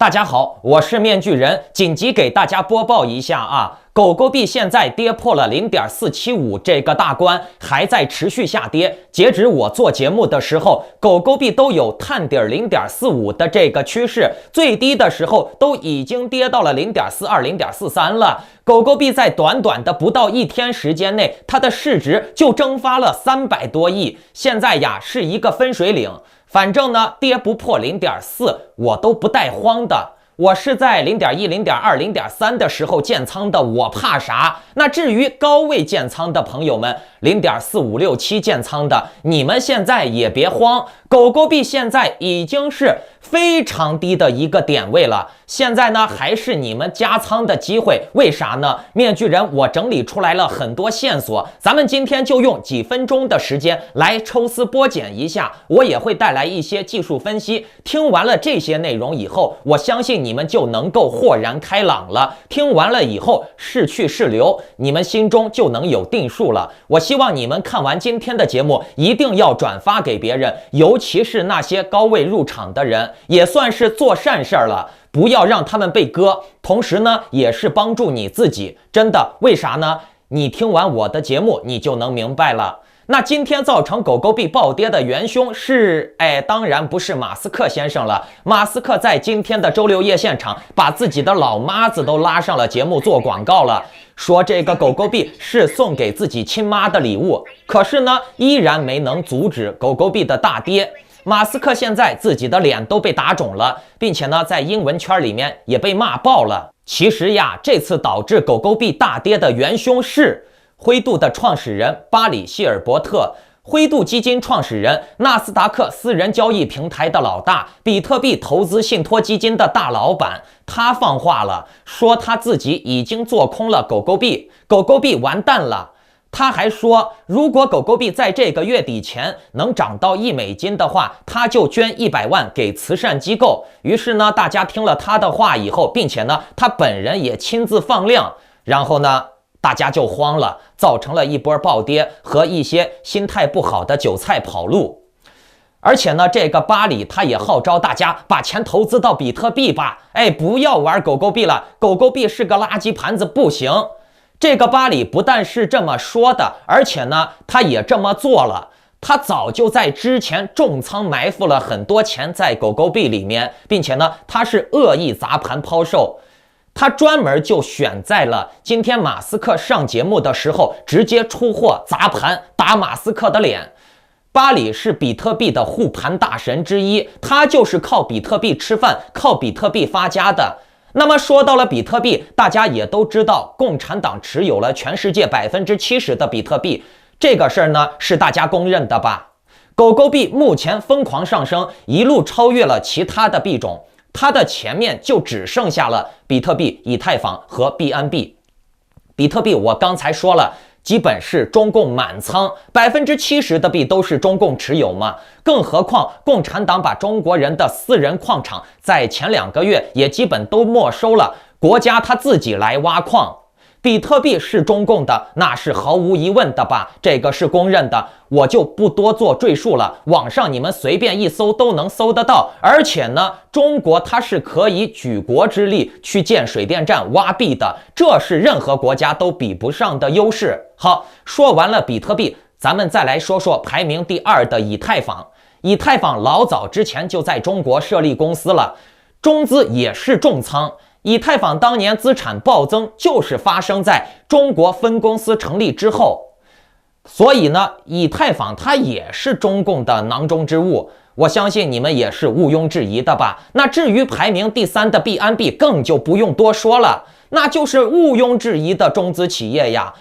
大家好，我是面具人，紧急给大家播报一下啊，狗狗币现在跌破了0.475这个大关，还在持续下跌。截止我做节目的时候，狗狗币都有探底0.45的这个趋势，最低的时候都已经跌到了0.42、0.43了。狗狗币在短短的不到1天时间内，它的市值就蒸发了300多亿，现在呀是一个分水岭。反正呢，跌不破0.4，我都不带慌的。我是在0.1、0.2、0.3的时候建仓的，我怕啥？那至于高位建仓的朋友们，0.4567建仓的，你们现在也别慌。狗狗币现在已经是非常低的一个点位了，现在呢还是你们加仓的机会。为啥呢？面具人我整理出来了很多线索，咱们今天就用几分钟的时间来抽丝剥茧一下，我也会带来一些技术分析。听完了这些内容以后，我相信你们就能够豁然开朗了。听完了以后，是去是留，你们心中就能有定数了。我希望你们看完今天的节目，一定要转发给别人，尤其是那些高位入场的人，也算是做善事了，不要让他们被割。同时呢，也是帮助你自己，真的。为啥呢？你听完我的节目，你就能明白了。那今天造成狗狗币暴跌的元凶是，当然不是马斯克先生了。马斯克在今天的周六夜现场，把自己的老妈子都拉上了节目做广告了，说这个狗狗币是送给自己亲妈的礼物。可是呢，依然没能阻止狗狗币的大跌。马斯克现在自己的脸都被打肿了，并且呢，在英文圈里面也被骂爆了。其实呀，这次导致狗狗币大跌的元凶是灰度的创始人巴里希尔伯特，灰度基金创始人，纳斯达克私人交易平台的老大，比特币投资信托基金的大老板。他放话了，说他自己已经做空了狗狗币，狗狗币完蛋了。他还说，如果狗狗币在这个月底前能涨到$1的话，他就捐100万给慈善机构。于是呢，大家听了他的话以后，并且呢，他本人也亲自放量，然后呢，大家就慌了，造成了一波暴跌和一些心态不好的韭菜跑路。而且呢，这个巴里他也号召大家把钱投资到比特币吧，不要玩狗狗币了，狗狗币是个垃圾盘子，不行。这个巴里不但是这么说的，而且呢，他也这么做了。他早就在之前重仓埋伏了很多钱在狗狗币里面，并且呢，他是恶意砸盘抛售。他专门就选在了今天马斯克上节目的时候，直接出货砸盘，打马斯克的脸。巴里是比特币的护盘大神之一，他就是靠比特币吃饭，靠比特币发家的。那么说到了比特币，大家也都知道，共产党持有了全世界70%的比特币，这个事儿呢是大家公认的吧？狗狗币目前疯狂上升，一路超越了其他的币种，它的前面就只剩下了比特币、以太坊和币安币。比特币我刚才说了，基本是中共满仓，70%的币都是中共持有嘛。更何况共产党把中国人的私人矿场在前2个月也基本都没收了，国家他自己来挖矿。比特币是中共的，那是毫无疑问的吧，这个是公认的，我就不多做赘述了，网上你们随便一搜都能搜得到。而且呢，中国它是可以举国之力去建水电站挖币的，这是任何国家都比不上的优势。好，说完了比特币，咱们再来说说排名第2的以太坊。以太坊老早之前就在中国设立公司了，中资也是重仓。以太坊当年资产暴增就是发生在中国分公司成立之后，所以呢，以太坊它也是中共的囊中之物，我相信你们也是毋庸置疑的吧。那至于排名第3的币安币更就不用多说了，那就是毋庸置疑的中资企业呀。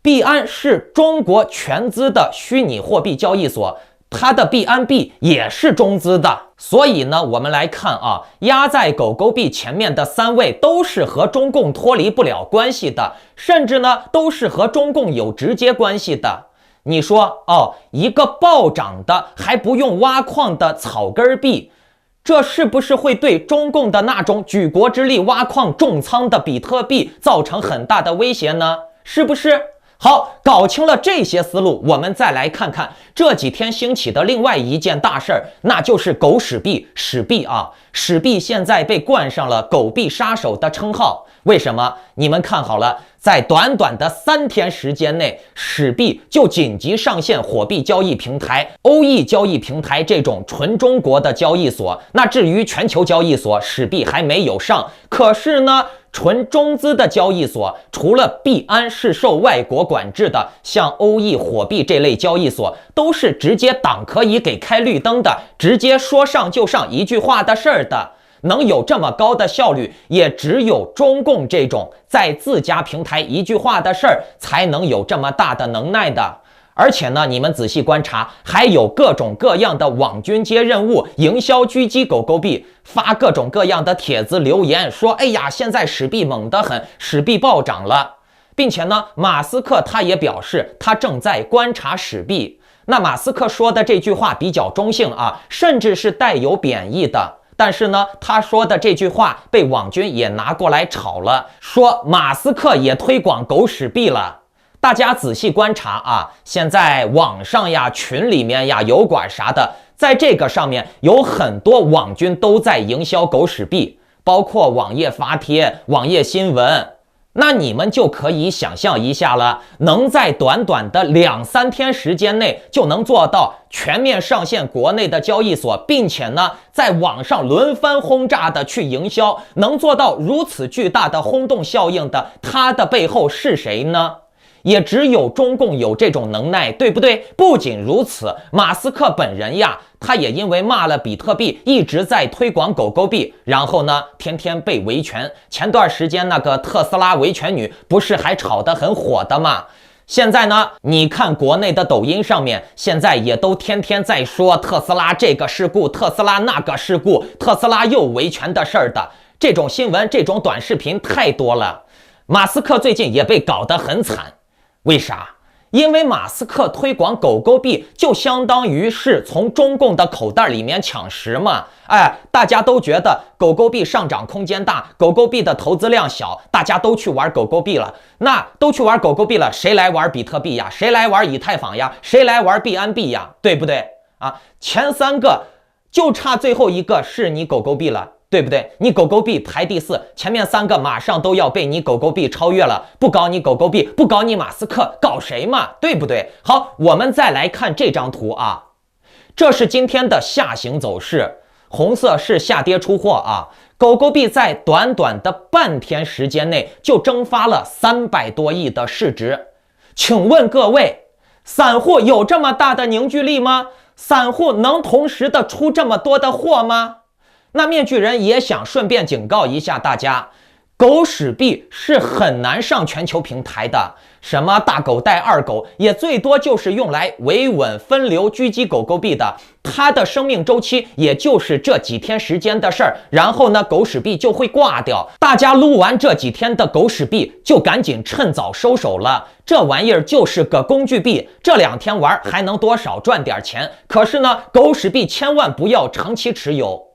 币安是中国全资的虚拟货币交易所，它的币安币也是中资的。所以呢，我们来看啊，压在狗狗币前面的3位都是和中共脱离不了关系的，甚至呢都是和中共有直接关系的。你说一个暴涨的还不用挖矿的草根币，这是不是会对中共的那种举国之力挖矿重仓的比特币造成很大的威胁呢？是不是？好，搞清了这些思路，我们再来看看这几天兴起的另外一件大事儿，那就是狗屎币。屎币啊，屎币现在被冠上了狗币杀手的称号。为什么？你们看好了，在短短的3天时间内，屎币就紧急上线火币交易平台、OE 交易平台这种纯中国的交易所。那至于全球交易所，屎币还没有上。可是呢，纯中资的交易所，除了币安是受外国管制的，像OE、火币这类交易所，都是直接党可以给开绿灯的，直接说上就上一句话的事儿的。能有这么高的效率，也只有中共这种在自家平台一句话的事儿，才能有这么大的能耐的。而且呢，你们仔细观察，还有各种各样的网军接任务、营销狙击狗狗币，发各种各样的帖子留言，说哎呀，现在屎币猛得很，屎币暴涨了。并且呢，马斯克他也表示，他正在观察屎币。那马斯克说的这句话比较中性啊，甚至是带有贬义的。但是呢，他说的这句话被网军也拿过来炒了，说马斯克也推广狗屎币了。大家仔细观察啊，现在网上呀、群里面呀、油管啥的，在这个上面有很多网军都在营销狗屎币，包括网页发帖、网页新闻。那你们就可以想象一下了，能在短短的2-3天时间内就能做到全面上线国内的交易所，并且呢，在网上轮番轰炸的去营销，能做到如此巨大的轰动效应的，它的背后是谁呢？也只有中共有这种能耐，对不对？不仅如此，马斯克本人呀，他也因为骂了比特币，一直在推广狗狗币，然后呢，天天被维权。前段时间那个特斯拉维权女不是还炒得很火的吗？现在呢，你看国内的抖音上面，现在也都天天在说特斯拉这个事故，特斯拉那个事故，特斯拉又维权的事儿的，这种新闻，这种短视频太多了。马斯克最近也被搞得很惨。为啥？因为马斯克推广狗狗币，就相当于是从中共的口袋里面抢食嘛。哎，大家都觉得狗狗币上涨空间大，狗狗币的投资量小，大家都去玩狗狗币了。那都去玩狗狗币了，谁来玩比特币呀？谁来玩以太坊呀？谁来玩币安币呀？对不对啊？前3个就差最后一个是你狗狗币了。对不对？你狗狗币排第4，前面3个马上都要被你狗狗币超越了。不搞你狗狗币，不搞你马斯克，搞谁嘛？对不对？好，我们再来看这张图啊，这是今天的下行走势，红色是下跌出货啊。狗狗币在短短的半天时间内就蒸发了300多亿的市值。请问各位，散户有这么大的凝聚力吗？散户能同时的出这么多的货吗？那面具人也想顺便警告一下大家，狗屎币是很难上全球平台的，什么大狗带二狗也最多就是用来维稳分流狙击狗狗币的，它的生命周期也就是这几天时间的事儿，然后呢狗屎币就会挂掉，大家撸完这几天的狗屎币就赶紧趁早收手了，这玩意儿就是个工具币，这2天玩还能多少赚点钱，可是呢狗屎币千万不要长期持有。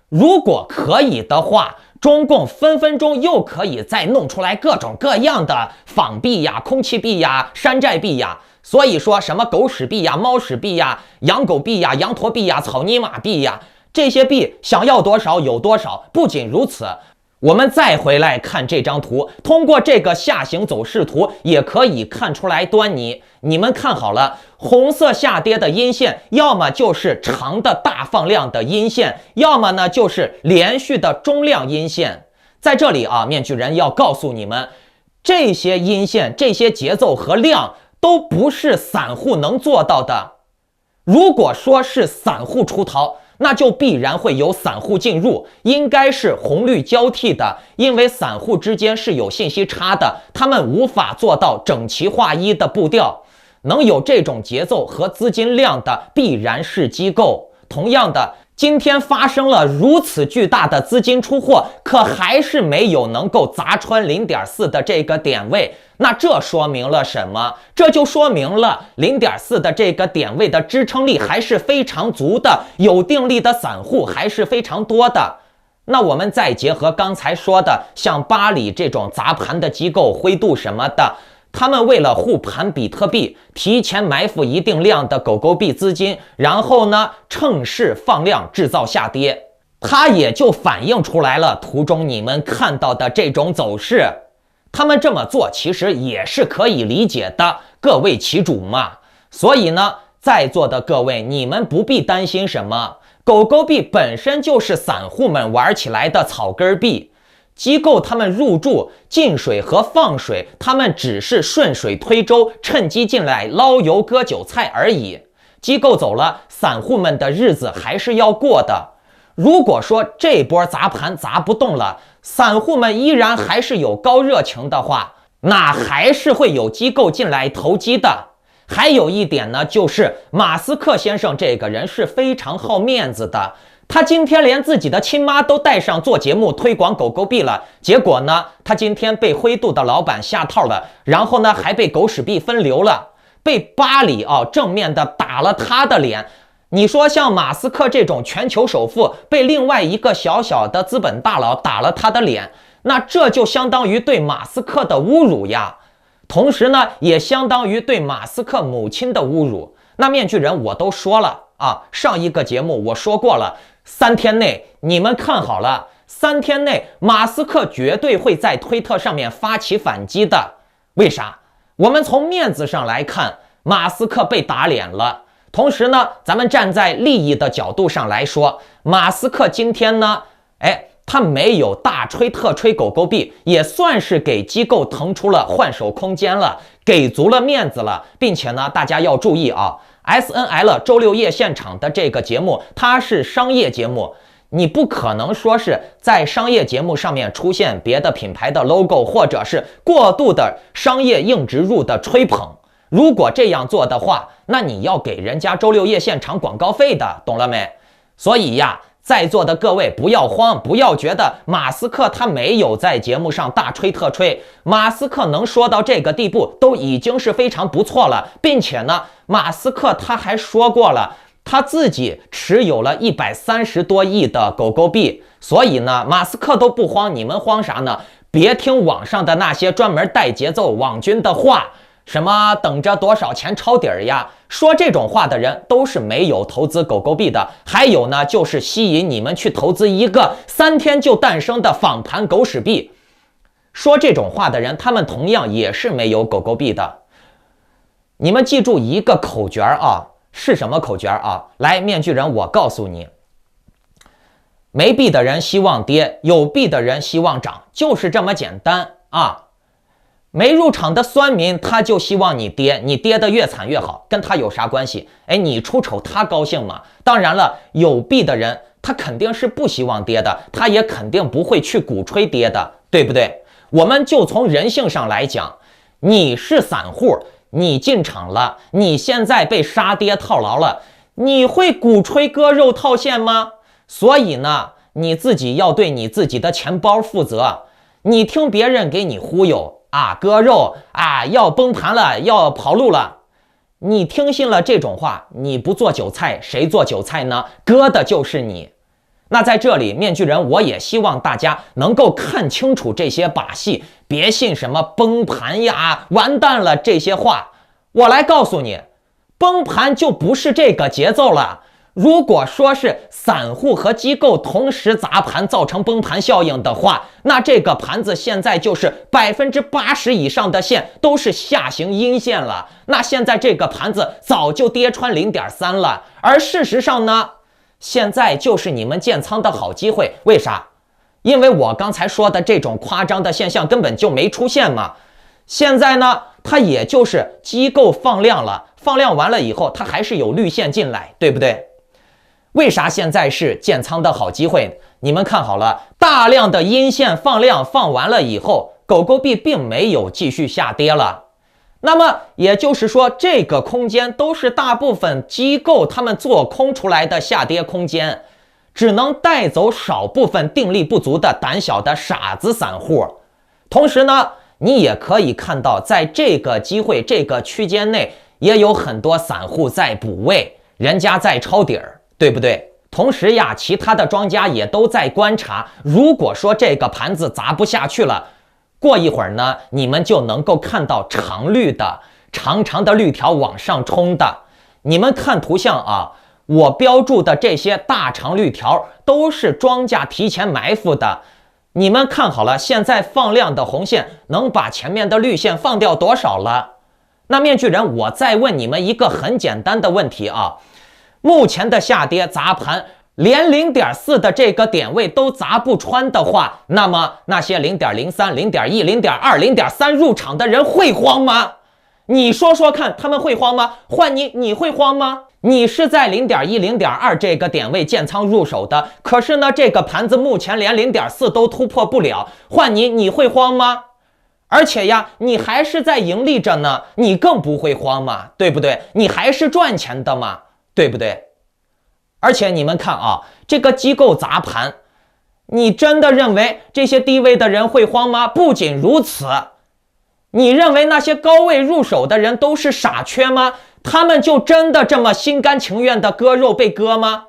如果可以的话，中共分分钟又可以再弄出来各种各样的仿币呀、空气币呀、山寨币呀。所以说什么狗屎币呀、猫屎币呀、养狗币呀、羊驼币呀、草泥马币呀，这些币想要多少有多少。不仅如此，我们再回来看这张图，通过这个下行走势图也可以看出来端倪。你们看好了，红色下跌的阴线，要么就是长的大放量的阴线，要么呢就是连续的中量阴线。在这里啊，面具人要告诉你们，这些阴线、这些节奏和量都不是散户能做到的。如果说是散户出逃，那就必然会有散户进入，应该是红绿交替的，因为散户之间是有信息差的，他们无法做到整齐划一的步调。能有这种节奏和资金量的必然是机构。同样的，今天发生了如此巨大的资金出货，可还是没有能够砸穿 0.4 的这个点位。那这说明了什么？这就说明了 0.4 的这个点位的支撑力还是非常足的，有定力的散户还是非常多的。那我们再结合刚才说的，像巴里这种砸盘的机构、灰度什么的，他们为了护盘比特币，提前埋伏一定量的狗狗币资金，然后呢趁势放量制造下跌，它也就反映出来了图中你们看到的这种走势。他们这么做其实也是可以理解的，各为其主嘛。所以呢，在座的各位，你们不必担心什么，狗狗币本身就是散户们玩起来的草根币，机构他们入驻进水和放水，他们只是顺水推舟，趁机进来捞油割韭菜而已。机构走了，散户们的日子还是要过的。如果说这波砸盘砸不动了，散户们依然还是有高热情的话，那还是会有机构进来投机的。还有一点呢，就是马斯克先生这个人是非常好面子的，他今天连自己的亲妈都带上做节目推广狗狗币了，结果呢，他今天被灰度的老板下套了，然后呢还被狗屎币分流了，被巴里正面的打了他的脸。你说像马斯克这种全球首富被另外一个小小的资本大佬打了他的脸，那这就相当于对马斯克的侮辱呀，同时呢也相当于对马斯克母亲的侮辱。那面具人我都说了啊，上一个节目我说过了，3天内你们看好了，3天内马斯克绝对会在推特上面发起反击的。为啥？我们从面子上来看，马斯克被打脸了。同时呢，咱们站在利益的角度上来说，马斯克今天呢，他没有大吹特吹狗狗币，也算是给机构腾出了换手空间了，给足了面子了。并且呢，大家要注意啊 ，SNL 周六夜现场的这个节目，它是商业节目，你不可能说是在商业节目上面出现别的品牌的 logo， 或者是过度的商业硬植入的吹捧。如果这样做的话，那你要给人家周六夜现场广告费的，懂了没？所以呀，在座的各位不要慌，不要觉得马斯克他没有在节目上大吹特吹，马斯克能说到这个地步都已经是非常不错了，并且呢，马斯克他还说过了，他自己持有了130多亿的狗狗币，所以呢，马斯克都不慌，你们慌啥呢？别听网上的那些专门带节奏网军的话，什么等着多少钱抄底儿呀，说这种话的人都是没有投资狗狗币的。还有呢，就是吸引你们去投资一个3天就诞生的仿盘狗屎币，说这种话的人，他们同样也是没有狗狗币的。你们记住一个口诀啊，是什么口诀啊？来，面具人，我告诉你，没币的人希望跌，有币的人希望涨，就是这么简单啊。没入场的酸民他就希望你跌，你跌得越惨越好，跟他有啥关系？你出丑他高兴吗？当然了，有币的人他肯定是不希望跌的，他也肯定不会去鼓吹跌的，对不对？我们就从人性上来讲，你是散户，你进场了，你现在被杀跌套牢了，你会鼓吹割肉套现吗？所以呢，你自己要对你自己的钱包负责。你听别人给你忽悠割肉要崩盘了，要跑路了，你听信了这种话，你不做韭菜谁做韭菜呢？割的就是你。那在这里，面具人我也希望大家能够看清楚这些把戏，别信什么崩盘呀完蛋了这些话。我来告诉你，崩盘就不是这个节奏了。如果说是散户和机构同时砸盘造成崩盘效应的话，那这个盘子现在就是80%以上的线都是下行阴线了，那现在这个盘子早就跌穿 0.3 了。而事实上呢，现在就是你们建仓的好机会。为啥？因为我刚才说的这种夸张的现象根本就没出现嘛。现在呢，它也就是机构放量了，放量完了以后它还是有绿线进来，对不对？为啥现在是建仓的好机会？你们看好了，大量的阴线放量放完了以后，狗狗币并没有继续下跌了。那么也就是说，这个空间都是大部分机构他们做空出来的下跌空间，只能带走少部分定力不足的胆小的傻子散户。同时呢，你也可以看到，在这个机会这个区间内，也有很多散户在补位，人家在抄底儿，对不对？同时呀，其他的庄家也都在观察，如果说这个盘子砸不下去了，过一会儿呢，你们就能够看到长绿的、长长的绿条往上冲的。你们看图像啊，我标注的这些大长绿条都是庄家提前埋伏的。你们看好了，现在放量的红线能把前面的绿线放掉多少了？那面具人，我再问你们一个很简单的问题啊，目前的下跌砸盘连 0.4 的这个点位都砸不穿的话，那么那些 0.03、0.1、0.2、0.3 入场的人会慌吗？你说说看，他们会慌吗？换你会慌吗？你是在 0.1、0.2 这个点位建仓入手的，可是呢，这个盘子目前连 0.4 都突破不了，换你会慌吗？而且呀，你还是在盈利着呢，你更不会慌嘛，对不对？你还是赚钱的嘛，对不对？而且你们看啊，这个机构砸盘，你真的认为这些低位的人会慌吗？不仅如此，你认为那些高位入手的人都是傻缺吗？他们就真的这么心甘情愿的割肉被割吗？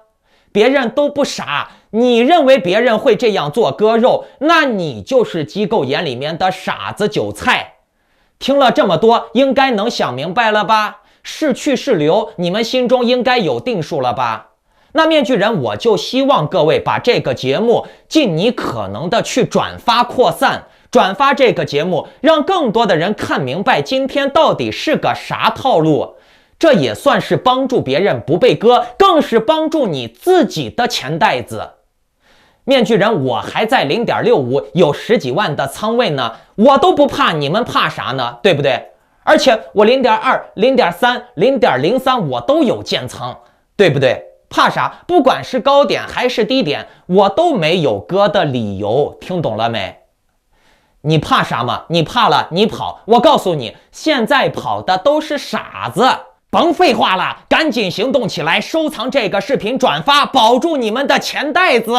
别人都不傻，你认为别人会这样做割肉，那你就是机构眼里面的傻子韭菜。听了这么多，应该能想明白了吧？是去是留，你们心中应该有定数了吧？那面具人，我就希望各位把这个节目尽你可能的去转发扩散，转发这个节目，让更多的人看明白今天到底是个啥套路。这也算是帮助别人不被割，更是帮助你自己的钱袋子。面具人，我还在 0.65 有10几万的仓位呢，我都不怕，你们怕啥呢？对不对？而且我 0.2、0.3、0.03 我都有建仓，对不对？怕啥？不管是高点还是低点，我都没有割的理由，听懂了没？你怕啥吗？你怕了你跑，我告诉你，现在跑的都是傻子。甭废话了，赶紧行动起来，收藏这个视频，转发，保住你们的钱袋子。